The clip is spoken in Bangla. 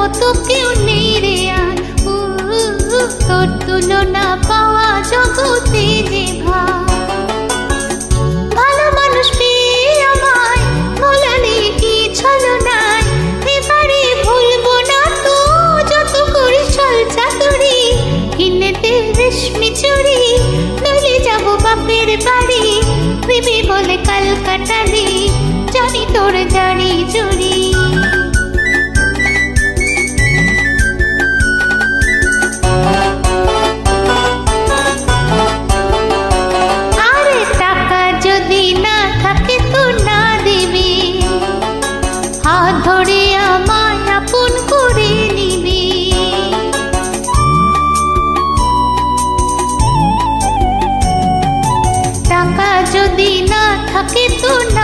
মতো কেউ নেই রে আর, তোর তুলনা পাওয়া জগতে যে ভাই। ভালো মানুষ পেয়ে আমায় ভোলালে কি ছলনায়, এবারে ভুলবো না তো যত করি ছল চাতুরি। কিনে দে রেশমি চুড়ি, নইলে যাবো বাপের বাড়ি। বিবি বলে কাল কাটালি, জানি তোর জানি চুরি। আরে টাকা যদি না থাকে তো না দিবি, হাত ধরে আমায় আপন করে নিবি। টাকা যদি না থাকে তো না